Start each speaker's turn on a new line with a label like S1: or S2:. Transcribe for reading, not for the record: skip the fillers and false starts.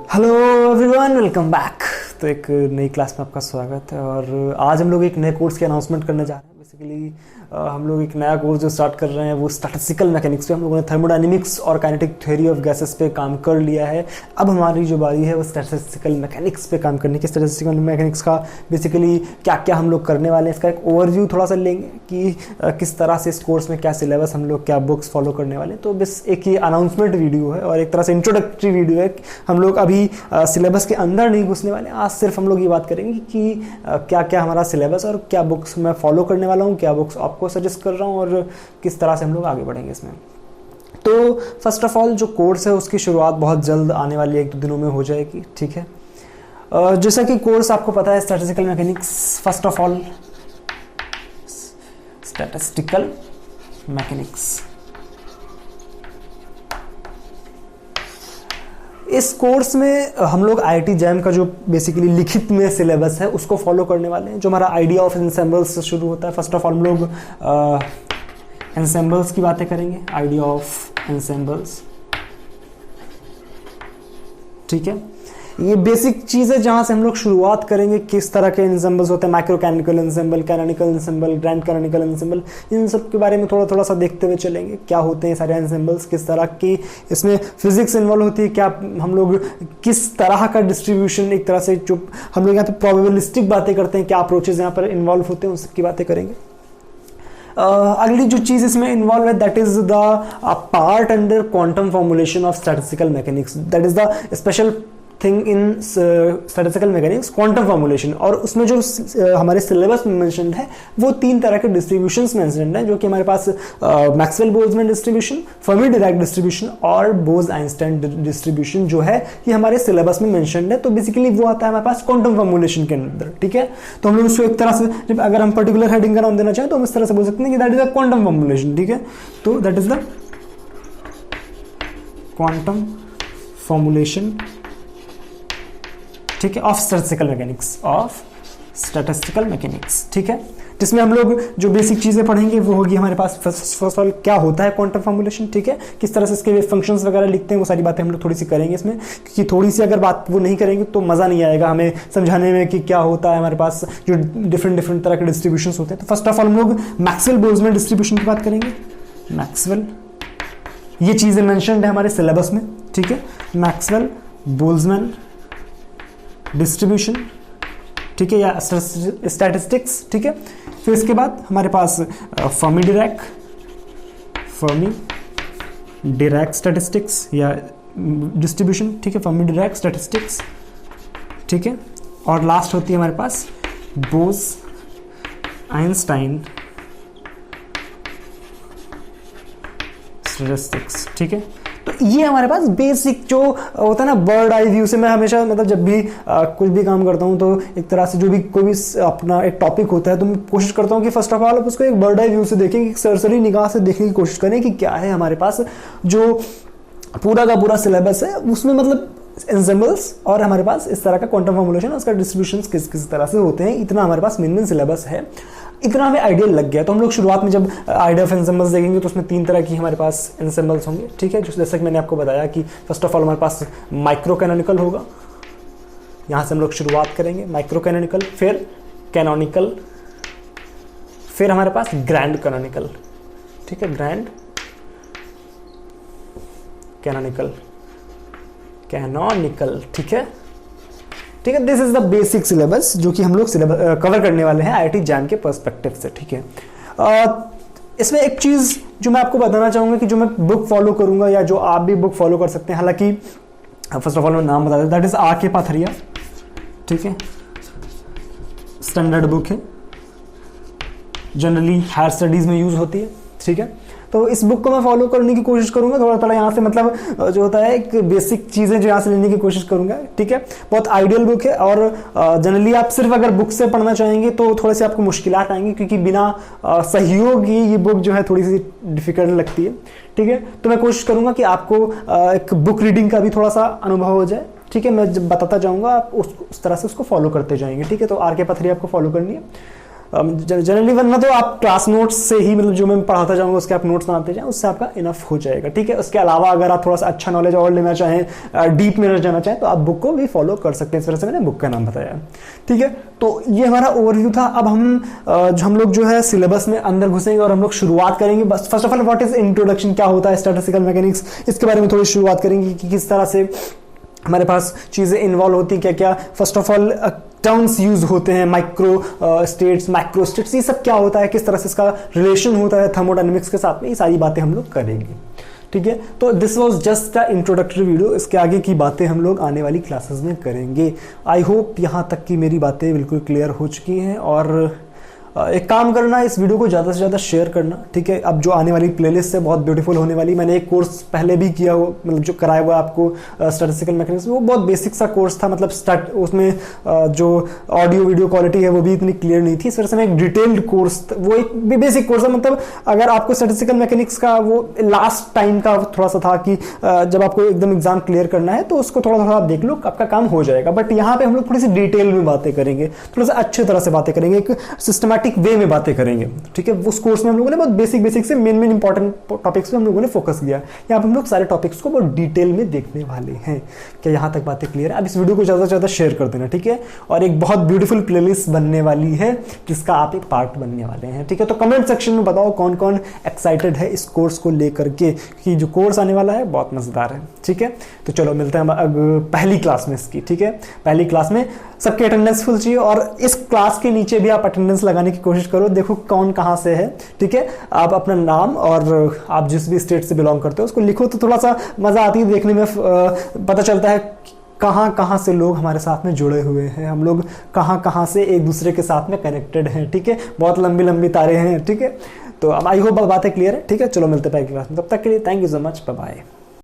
S1: Hello everyone, welcome back. तो एक नई क्लास में आपका स्वागत है और आज हम लोग एक नए कोर्स की अनाउंसमेंट करने जा रहे हैं। बेसिकली हम लोग एक नया कोर्स जो स्टार्ट कर रहे हैं वो स्टैटिस्टिकल मैकेनिक्स पे। हम लोगों ने थर्मोडायनेमिक्स और काइनेटिक थ्योरी ऑफ गैसेस पे काम कर लिया है। अब हमारी जो बारी है वो स्टैटिस्टिकल मैकेनिक्स पे काम करने की। स्टैटिस्टिकल मैकेनिक्स का बेसिकली क्या क्या हम लोग करने वाले हैं, इसका एक ओवरव्यू थोड़ा सा लेंगे कि किस तरह से इस कोर्स में क्या सिलेबस, हम लोग क्या बुक्स फॉलो करने वाले हैं। तो बस एक ये अनाउंसमेंट वीडियो है और एक तरह से इंट्रोडक्टरी वीडियो है। हम लोग अभी सिलेबस के अंदर नहीं घुसने वाले। आज सिर्फ हम लोग ये बात करेंगे कि क्या क्या हमारा सिलेबस और क्या बुक्स मैं फॉलो करने वाला हूँ, क्या बुक्स आपको सजेस्ट कर रहा हूँ और किस तरह से हम लोग आगे बढ़ेंगे इसमें। तो फर्स्ट ऑफ ऑल जो कोर्स है उसकी शुरुआत बहुत जल्द आने वाली 1-2 दिनों में हो जाएगी, ठीक है। जैसा कि कोर्स आपको पता है statistical mechanics, first of all statistical mechanics. इस कोर्स में हम लोग आईआईटी जैम का जो बेसिकली लिखित में सिलेबस है उसको फॉलो करने वाले हैं। जो हमारा आइडिया ऑफ एंसेम्बल्स से शुरू होता है। फर्स्ट ऑफ ऑल हम लोग एंसेम्बल्स की बातें करेंगे, आइडिया ऑफ एंसेम्बल्स, ठीक है। ये बेसिक चीज़ है जहाँ से हम लोग शुरुआत करेंगे। किस तरह के एंसेम्बल्स होते हैं, micro canonical ensemble, canonical ensemble, grand canonical ensemble, इन सब के बारे में थोड़ा थोड़ा सा देखते हुए चलेंगे। क्या होते हैं सारे एंसेम्बल्स, किस तरह की इसमें फिजिक्स इन्वॉल्व होती है, क्या हम लोग किस तरह का डिस्ट्रीब्यूशन, एक तरह से जो हम लोग यहाँ पे प्रोबेबिलिस्टिक बातें करते हैं, क्या अप्रोचेज यहाँ पर इन्वॉल्व होते हैं, उन सब की बातें करेंगे। अगली जो चीज़ इसमें इन्वॉल्व है that is the part under quantum formulation of statistical mechanics. That is the special thing in statistical mechanics, quantum formulation. और उसमें जो हमारे सिलेबस में मेंशन्ड है वो 3 तरह के डिस्ट्रीब्यूशंस मेंशन्ड हैं, जो कि हमारे पास Maxwell Boltzmann distribution, Fermi Dirac distribution और बोज आइंस्टाइन डिस्ट्रीब्यूशन जो है ये हमारे सिलेबस में मेंशन्ड है। तो बेसिकली वो आता है हमारे पास क्वांटम फॉर्मुलेशन के अंदर, ठीक है। तो हम लोग उसको एक तरह से जब अगर हम पर्टिकुलर हेडिंग का नाम देना चाहें तो हम इस तरह से बोल सकते हैं कि that is the quantum formulation, ठीक है। तो that is the quantum formulation, ठीक है, ऑफ स्टैटिस्टिकल मैकेनिक्स, ठीक है। जिसमें हम लोग जो बेसिक चीजें पढ़ेंगे वो होगी हमारे पास फर्स्ट ऑफ ऑल क्या होता है क्वांटम फॉर्मुलेशन, ठीक है, किस तरह से इसके फंक्शंस वगैरह लिखते हैं, वो सारी बातें हम लोग थोड़ी सी करेंगे इसमें। क्योंकि थोड़ी सी अगर बात वो नहीं करेंगे तो मजा नहीं आएगा हमें समझाने में कि क्या होता है हमारे पास जो डिफरेंट तरह के डिस्ट्रीब्यूशंस होते हैं। तो फर्स्ट ऑफ ऑल हम लोग मैक्सवेल बोल्ट्जमैन डिस्ट्रीब्यूशन की बात करेंगे। मैक्सवेल, ये चीजें मेंशन्ड है हमारे सिलेबस में, ठीक है। मैक्सवेल बोल्ट्जमैन डिस्ट्रीब्यूशन, ठीक है, या स्टैटिस्टिक्स, ठीक है। फिर इसके बाद हमारे पास फर्मी डिराक स्टैटिस्टिक्स या डिस्ट्रीब्यूशन, ठीक है, फर्मी डिराक स्टैटिस्टिक्स, ठीक है। और लास्ट होती है हमारे पास बोज आइंस्टाइन स्टैटिस्टिक्स, ठीक है। तो ये हमारे पास बेसिक जो होता है ना बर्ड आई व्यू से। मैं हमेशा मतलब जब भी कुछ भी काम करता हूँ तो एक तरह से जो भी कोई भी अपना एक टॉपिक होता है तो मैं कोशिश करता हूँ कि फर्स्ट ऑफ ऑल आप उसको एक बर्ड आई व्यू से देखें, एक सरसरी निगाह से देखने की कोशिश करें कि क्या है हमारे पास जो पूरा का पूरा सिलेबस है उसमें, मतलब एंसेम्बल्स और हमारे पास इस तरह का क्वांटम फॉर्मुलेशन, उसका डिस्ट्रीब्यूशन किस तरह से होते हैं, इतना हमारे पास मेन सिलेबस है। इतना हमें आइडिया लग गया। तो हम लोग शुरुआत में जब आइडिया ऑफ एंसेम्बल्स देखेंगे तो उसमें 3 तरह की हमारे पास एंसेम्बल्स होंगे, ठीक है। जैसा कि मैंने आपको बताया कि फर्स्ट ऑफ ऑल हमारे पास माइक्रो कैनोनिकल होगा, यहां से हम लोग शुरुआत करेंगे, माइक्रो कैनोनिकल, फिर कैनोनिकल, फिर हमारे पास ग्रैंड कैनोनिकल, ठीक है, ग्रैंड कैनोनिकल, ठीक है, ठीक है। This is the basic syllabus जो कि हम लोग कवर करने वाले हैं आईआईटी जैम के पर्सपेक्टिव से, ठीक है। इसमें एक चीज जो मैं आपको बताना चाहूंगा कि जो मैं बुक फॉलो करूंगा या जो आप भी बुक फॉलो कर सकते हैं, हालांकि फर्स्ट ऑफ ऑल मैं नाम बता देता, दैट इज आर.के. पाथरिया, ठीक है, स्टैंडर्ड बुक है, जनरली हायर स्टडीज में यूज होती है, ठीक है। तो इस बुक को मैं फॉलो करने की कोशिश करूंगा, थोड़ा थोड़ा यहाँ से मतलब जो होता है एक बेसिक चीजें जो यहाँ से लेने की कोशिश करूंगा, ठीक है। बहुत आइडियल बुक है और जनरली आप सिर्फ अगर बुक से पढ़ना चाहेंगे तो थोड़े से आपको मुश्किलात आएंगी, क्योंकि बिना सहयोग की ये बुक जो है थोड़ी सी डिफिकल्ट लगती है, ठीक है। तो मैं कोशिश करूंगा कि आपको एक बुक रीडिंग का भी थोड़ा सा अनुभव हो जाए, ठीक है। मैं जब बताता जाऊंगा आप उस तरह से उसको फॉलो करते जाएंगे, ठीक है। तो आर.के. पाथरिया आपको फॉलो करनी है। जनरली वरना तो आप क्लास नोट्स से ही, मतलब जो मैं पढ़ाता जाऊंगा उसके आप नोट्स बनाते जाएं, उससे आपका इनफ हो जाएगा, ठीक है। उसके अलावा अगर आप थोड़ा सा अच्छा नॉलेज और लेना चाहें, डीप में जाना चाहें, तो आप बुक को भी फॉलो कर सकते हैं। इस वजह से मैंने बुक का नाम बताया, ठीक है। तो ये हमारा ओवरव्यू था। अब हम लोग जो है सिलेबस में अंदर घुसेंगे और हम लोग शुरुआत करेंगे। बस first of all what is introduction, क्या होता है स्टैटिस्टिकल मैकेनिक्स, इसके बारे में थोड़ी शुरुआत करेंगे कि किस तरह से हमारे पास चीजें इन्वॉल्व होती हैं, क्या क्या first of all terms use होते हैं, माइक्रो स्टेट्स, मैक्रो स्टेट्स, ये सब क्या होता है, किस तरह से इसका रिलेशन होता है थर्मोडायनेमिक्स के साथ में, ये सारी बातें हम लोग करेंगे, ठीक है। तो this was just the introductory video. इसके आगे की बातें हम लोग आने वाली क्लासेस में करेंगे। आई होप यहाँ तक की मेरी बातें बिल्कुल क्लियर हो चुकी हैं। और एक काम करना, इस वीडियो को ज़्यादा से ज़्यादा शेयर करना, ठीक है। अब जो आने वाली प्लेलिस्ट है बहुत ब्यूटीफुल होने वाली। मैंने एक कोर्स पहले भी किया हो, मतलब जो कराया हुआ आपको स्टैटिस्टिकल मैकेनिक्स, वो बहुत बेसिक सा कोर्स था, मतलब उसमें जो ऑडियो वीडियो क्वालिटी है वो भी इतनी क्लियर नहीं थी। इस वजह से मैं एक डिटेल्ड कोर्स, वो एक बेसिक कोर्स है, मतलब अगर आपको स्टैटिस्टिकल मैकेनिक्स का वो लास्ट टाइम का थोड़ा सा था कि जब आपको एकदम एग्जाम क्लियर करना है तो उसको थोड़ा थोड़ा आप देख लो, आपका काम हो जाएगा। बट यहाँ पे हम लोग थोड़ी सी डिटेल में बातें करेंगे, थोड़ा सा अच्छी तरह से बातें करेंगे, एक सिस्टमैटिक वे में बातें करेंगे, ठीक है। उस कोर्स में हम लोगों ने बहुत बेसिक से मेन इंपॉर्टेंट टॉपिक्स पे हम लोगों ने फोकस किया। यहाँ पे हम लोग सारे टॉपिक्स को बहुत डिटेल में देखने वाले हैं। क्या यहाँ तक बातें क्लियर है? अब इस वीडियो को ज्यादा से ज्यादा शेयर कर देना, ठीक है। और एक बहुत ब्यूटीफुल प्लेलिस्ट बनने वाली है जिसका आप एक पार्ट बनने वाले हैं, ठीक है। तो कमेंट सेक्शन में बताओ कौन कौन एक्साइटेड है इस कोर्स को लेकर के, कि जो कोर्स आने वाला है बहुत मजेदार है, ठीक है। तो चलो मिलते हैं अब पहली क्लास में इसकी, ठीक है। पहली क्लास में सबके अटेंडेंस फुल चाहिए, और इस क्लास के नीचे भी आप अटेंडेंस लगाने की कोशिश करो, देखो कौन कहां से है, ठीक है। आप अपना नाम और आप जिस भी स्टेट से बिलोंग करते हो उसको लिखो, तो थोड़ा सा मजा आती है देखने में, पता चलता है कहां कहां से लोग हमारे साथ में जुड़े हुए हैं, हम लोग कहां कहां से एक दूसरे के साथ में कनेक्टेड हैं, ठीक है। बहुत लंबी लंबी तारे हैं, ठीक है। तो अब आई होप बातें क्लियर है, ठीक है। चलो मिलते हैं पहली क्लास में, तब तक के लिए thank you so much, bye bye.